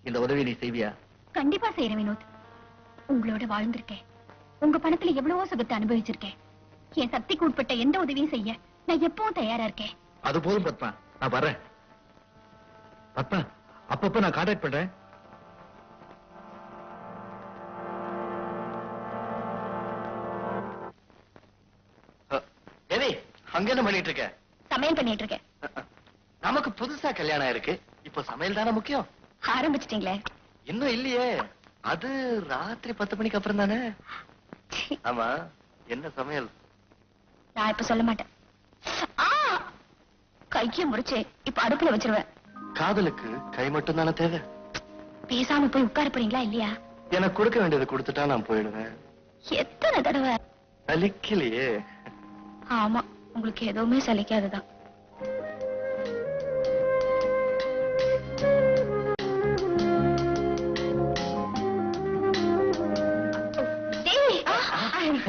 இந்த உதவி நீ செய்வியா? கண்டிப்பா செய்யறேன் வினோத். உங்களோட வாழ்ந்திருக்கேன். உங்க பணத்துல எவ்வளவோ சுகத்தை அனுபவிச்சிருக்கேன். என் சக்திக்கு உட்பட்ட எந்த உதவியும் செய்ய நான் எப்பவும் தயாரா இருக்கேன். அது போதும் பத்மா, நான் வர்றேன். பத்மா, அப்பப்ப நான் கான்டாக்ட் பண்றேன். தேவி, அங்க என்ன பண்ணிட்டு இருக்க? சமையல் பண்ணிட்டு இருக்கேன். நமக்கு புதுசா கல்யாணம் இருக்கு, இப்போ சமையல் தானே முக்கியம். ஆரம்பிச்சிட்டீங்களே? இன்னும் இல்லையே, அது ராத்திரி 10 மணிக்கு அப்புறம் தானே. ஆமா, என்ன சமையல்? நான் இப்ப சொல்ல மாட்டேன். கையை முறிச்சு இப்ப அடுப்புல வச்சிருவேன். காதலுக்கு கை மட்டும் தானே தேவை. பேசாம போய் உட்கார போறீங்களா இல்லையா? எனக்கு கொடுக்க வேண்டியதை கொடுத்துட்டா நான் போயிடுவேன். எத்தனை தடவை? சலிக்கலையே. ஆமா, உங்களுக்கு எதுவுமே சலிக்காதுதான்.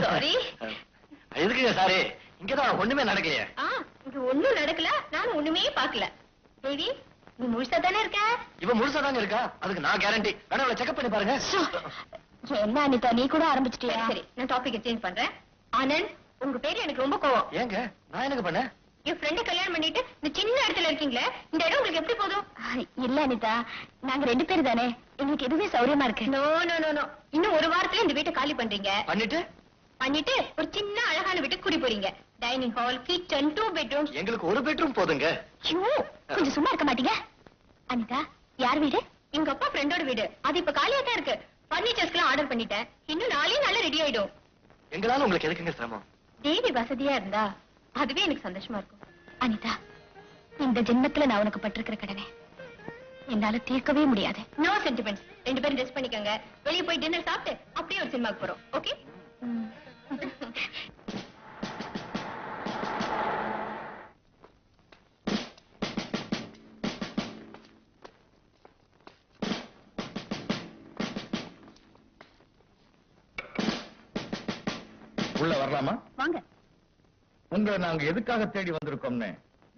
சாரி. எதுக்குங்க சாரி? இங்கதான் ஒண்ணுமே நடக்கலையே. இது ஒண்ணும் நடக்கல, நானும் ஒண்ணுமே பாக்கல. தேவி, நீ முழுசா தானே இருக்க? இவன் முழுசா தாங்க இருக்கா, அதுக்கு நான் கேரண்டி. வேணா செக்அப் பண்ணி பாருங்க. என்ன அனிதா, நீ கூட ஆரம்பிச்சிட்டியா? சரி, நான் டாபிக் சேஞ்ச் பண்றேன். ஆனந்த், உங்க பேரு எனக்கு ரொம்ப கோவம். ஏங்க, நான் எனக்கு பண்ண? என் ஃப்ரெண்ட கல்யாணம் பண்ணிட்டு இந்த சின்ன இடத்துல இருக்கீங்களே, இந்த இடம் உங்களுக்கு எப்படி போதும்? இல்ல அனிதா, நாங்க 2 பேர் தானே, எங்களுக்கு எதுவுமே சௌரியமா இருக்கு. நோ நோ நோ நோ, இன்னும் ஒரு வாரத்துல இந்த வீட்டை காலி பண்றீங்க. பண்ணிட்டு ஒரு சின்ன அழகான வீட்டுக்கு குடி போறீங்க. Dining hall, kitchen, 2 bedrooms. எங்களுக்கு ஒரு பெட்ரூம் போதுங்க. கொஞ்சம் சும்மா இருக்க மாட்டீங்க? அனிதா, யார் வீடு? எங்க அப்பா ஃப்ரெண்டோட வீடு. அது இப்ப காலியா தான் இருக்கு. பர்னிச்சர்ஸ்க்குலாம் ஆர்டர் பண்ணிட்டேன். இன்னும் 4 நாள்ல ரெடி ஆயிடும். எங்களால உங்களுக்கு எதுக்குங்க சிரமம்? தேவி வசதியா இருந்தா அதுவே எனக்கு சந்தோஷமா இருக்கும். அனிதா, இந்த ஜென்மத்துல நான் உனக்கு பட்டிருக்கிற கடனை என்னால தீர்க்கவே முடியாது. No sentiments. 2 பேரும் ட்ரெஸ் பண்ணிக்கங்க, வெளியே போய் டின்னர் சாப்பிட்டு அப்படியே ஒரு சினிமாக்கு போறோம். ஓகே? உள்ள வரலாமா? வாங்க. உங்களை நாங்க எதுக்காக தேடி வந்திருக்கோம்னு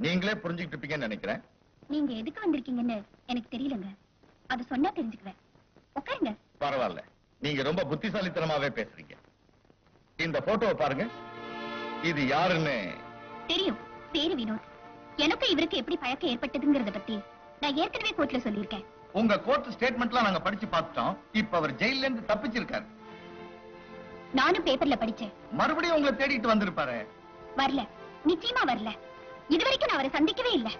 நீங்களே புரிஞ்சுக்கிட்டு இருப்பீங்கன்னு நினைக்கிறேன். நீங்க எதுக்கு வந்திருக்கீங்கன்னு எனக்கு தெரியலங்க. அது சொன்னா தெரிஞ்சுக்குவேன். உட்காருங்க. பரவாயில்ல, நீங்க ரொம்ப புத்திசாலித்தனமாவே பேசுறீங்க. இந்த போட்டோவை பாருங்க. இது யாருன்னு தெரியும். பேரு வினோத். எனக்கு இவருக்கு எப்படி பழக்கம் ஏற்பட்டதுங்கிறத பத்தி நான் ஏற்கனவே கோர்ட்ல சொல்லியிருக்கேன். உங்க கோர்ட் ஸ்டேட்மெண்ட்லாம் நாங்க படிச்சு பார்த்துட்டோம். இப்ப அவர் ஜெயில இருந்து தப்பிச்சிருக்காரு. நானும் பேப்பர்ல படிச்சேன். மறுபடியும் உங்களை தேடிட்டு வந்திருப்பாரு. வரல, நிச்சயமா வரல. இதுவரைக்கும் நான் அவரை சந்திக்கவே இல்லை.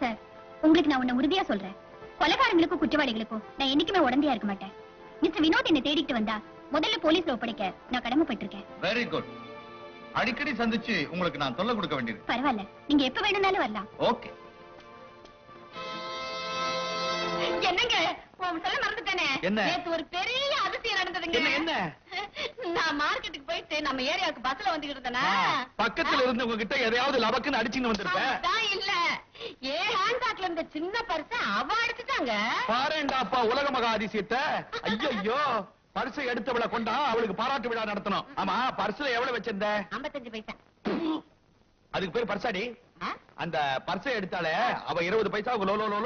சார், உங்களுக்கு நான் உன்னை உறுதியா சொல்றேன், கொலைகாரங்களுக்கும் குற்றவாளிகளுக்கும் நான் என்னைக்குமே உடந்தையா இருக்க மாட்டேன். மிஸ்டர் வினோத் என்ன தேடிட்டு வந்தா முதல்ல போலீஸ்ல ஒப்படைக்க நான் கடமைப்பட்டிருக்கேன். Very good. அடிக்கடி சந்திச்சு உங்களுக்கு நான் தொல்லை கொடுக்க வேண்டியது. பரவாயில்ல, நீங்க எப்ப வேணும்னாலும் வரலாம். ஓகே. என்னங்க, சொல்ல மறந்துட்டேனே. நேத்து ஒரு பெரிய அதிசயம் நடந்ததுங்க. என்ன? நான் மார்க்கெட்டுக்கு போயிட்டு நம்ம ஏரியாவுக்கு பஸ்ல வந்துகிட்டு இருந்தேனா, பக்கத்துல இருந்து உங்ககிட்ட எதையாவது லபக்குன்னு அடிச்சுன்னு வந்திருப்பேன். இல்ல, ஏன் ஹேண்ட்பேக்ல இருந்த சின்ன பர்ஸ் அவ அடிச்சுட்டாங்க. பாருண்டாப்பா உலக மகா அதிசயத்தை. ஐயோ, பர்ஸை எடுத்தவளை கொண்டா அவளுக்கு பாராட்டு விழா நடத்தணும். ஆமா, பர்ஸ்ல எவ்வளவு வச்சிருந்த? 55 பைசா. அதுக்கு பேர் பர்சாடி? அந்த பர்ஸை எடுத்தாலே அவ 20 பைசா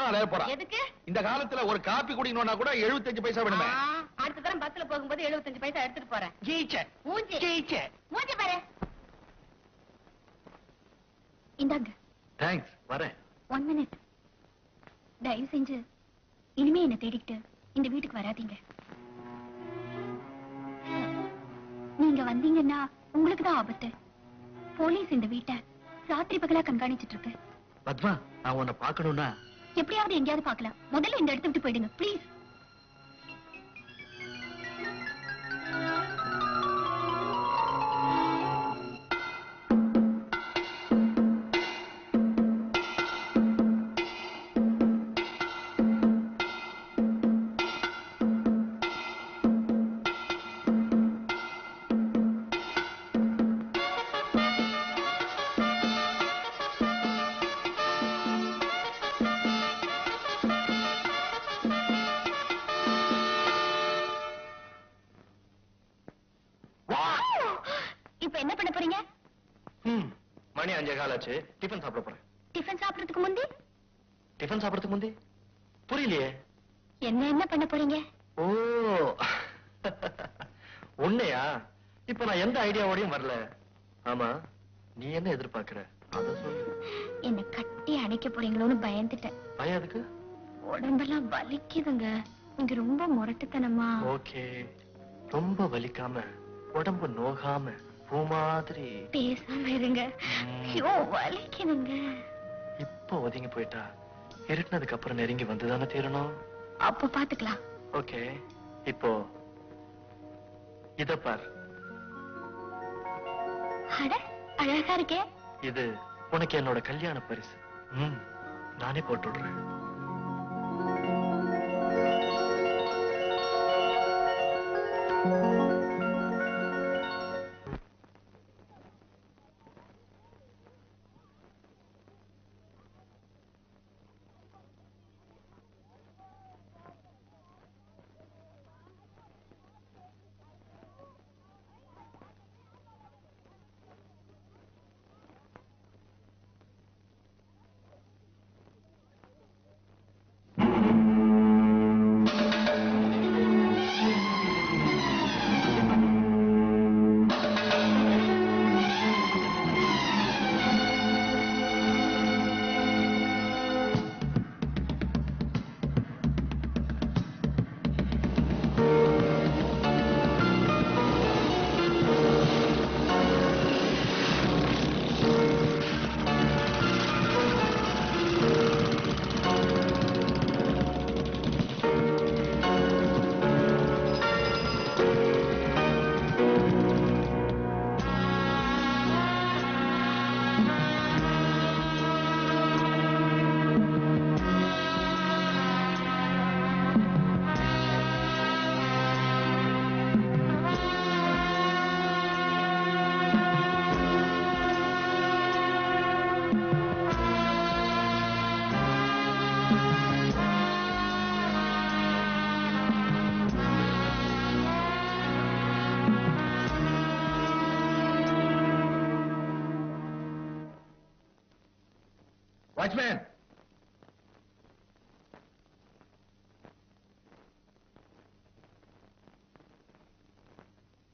அலைய போறா. எதுக்கு? இந்த காலத்துல ஒரு காப்பி குடிக்கணும்னா கூட 75 பைசா வேணுமே. அடுத்த தரம் பஸ்ல போகும்போது 75 பைசா எடுத்துட்டு போறேன். ஜெயிச்சே. மூஞ்சி பாரு. இந்தாங்க. தேங்க்ஸ், வரேன். 1 மினிட். தயவு செஞ்சு இனிமே என்ன தேடிக்கிட்டு இந்த வீட்டுக்கு வராதீங்க. நீங்க வந்தீங்கன்னா உங்களுக்கு தான் ஆபத்து. போலீஸ் இந்த வீட்டை ராத்திரி பகலா கண்காணிச்சிட்டு இருக்கு. பத்மா, நான் உன்னை பார்க்கணும்னா எப்படியாவது எங்கேயாவது பார்க்கலாம். முதல்ல இந்த இடத்தை விட்டு போயிடுங்க ப்ளீஸ். இப்ப என்ன பண்ண போறீங்க? மணி 5:15. டிஃபன் சாப்பிட போறேன். டிஃபன் சாப்பிடுறதுக்கு முந்தி? டிஃபன் சாப்பிடுறதுக்கு முந்தி? புரியலையே. என்ன பண்ண போறீங்க? ஓ உன்னையா? இப்ப நான் எந்த ஐடியாவோடையும் வரல. ஆமா, நீ என்ன எதிர்பார்க்கிற? அத சொல்லு. என்ன கட்டி அணைக்க போறீங்களோன்னு பயந்துட்டேன். பயம் எதுக்கு? உடம்பெல்லாம் வலிக்குதுங்க. நீங்க ரொம்ப முரட்டுத்தனமா. ஓகே, ரொம்ப வலிக்காம உடம்பு நோகாம பூ மாதிரி பேசாம இருங்க. ஐயோ வலிக்குதுங்க. இப்ப ஒதுங்கி போயிட்டா இருட்டினதுக்கு அப்புறம் நெருங்கி வந்துதானே தீரணும். அப்ப பாத்துக்கலாம். ஓகே, இப்போ இத பார். அட அழகா இருக்கே. இது உனக்கு என்னோட கல்யாண பரிசு. நானே போட்டு விடுறேன். வாட்ச்மேன்,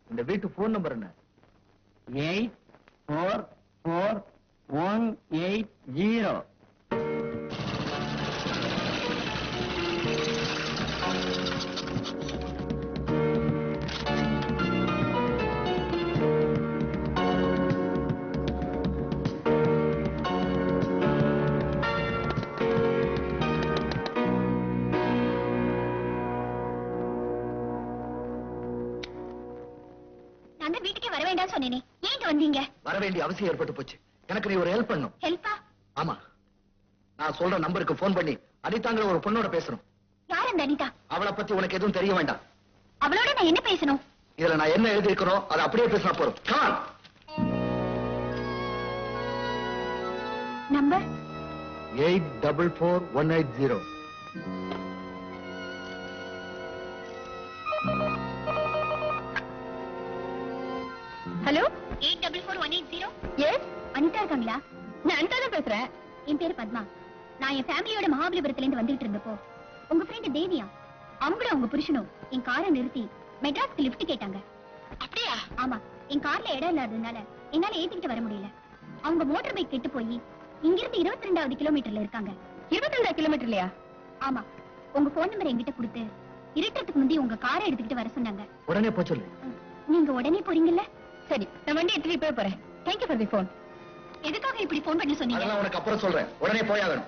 இந்த வீட்டு போன் நம்பர் என்ன? 844180. நான் தான் வீட்டுக்கே வர வேண்டாம் சொன்னேனே, ஏன் இங்க வந்தீங்க? வர வேண்டிய அவசியம் ஏற்பட்டு போச்சு. எனக்கு நீ ஒரு ஹெல்ப் பண்ணும். ஹெல்ப்பா? ஆமா, நான் சொல்ற நம்பருக்கு போன் பண்ணி அனிதாங்கிற ஒரு பொண்ணோட பேசணும். யார் அந்த அனிதா? அவளை பத்தி உனக்கு எதுவும் தெரிய வேண்டாம். அவளோட நான் என்ன பேசணும்? இதுல நான் என்ன எழுதி இருக்கிறோம் அதை அப்படியே பேசினா போறோம். Come on. Number 844180. Hello, 844180. Yes, Anitha இருக்காங்களா? நான் அனிதா தான் பேசுறேன். என் பேரு பத்மா. நான் என் ஃபேமிலியோட மகாபலிபுரத்துல இருந்து வந்துட்டு இருந்தப்போ உங்க ஃப்ரெண்ட் தேவியா, அவங்களும் அவங்க புருஷனும் என் காரை நிறுத்தி மெட்ராஸ்க்கு லிஃப்ட் கேட்டாங்க. அப்படியா? ஆமா, என் கார்ல இடம் இல்லாததுனால என்னால ஏத்திக்கிட்டு வர முடியல. அவங்க மோட்டார் பைக் கெட்டு போய் இங்கிருந்து 22வது கிலோமீட்டர்ல இருக்காங்க. 22 கிலோமீட்டர்லயா? ஆமா. உங்க போன் நம்பர் என்கிட்ட கொடுத்து இருட்டுறதுக்கு முந்தி உங்க காரை எடுத்துக்கிட்டு வர சொன்னாங்க. உடனே போ சொல்லு. நீங்க உடனே போறீங்கல்ல? சரி, நான் வண்டி எடுத்துட்டு போய் போறேன். Thank you for the phone. எதுக்காக இப்படி போன் பண்ணி சொன்னீங்க? அதெல்லாம் உனக்கு அப்புறம் சொல்றேன். உடனே போயாகணும்.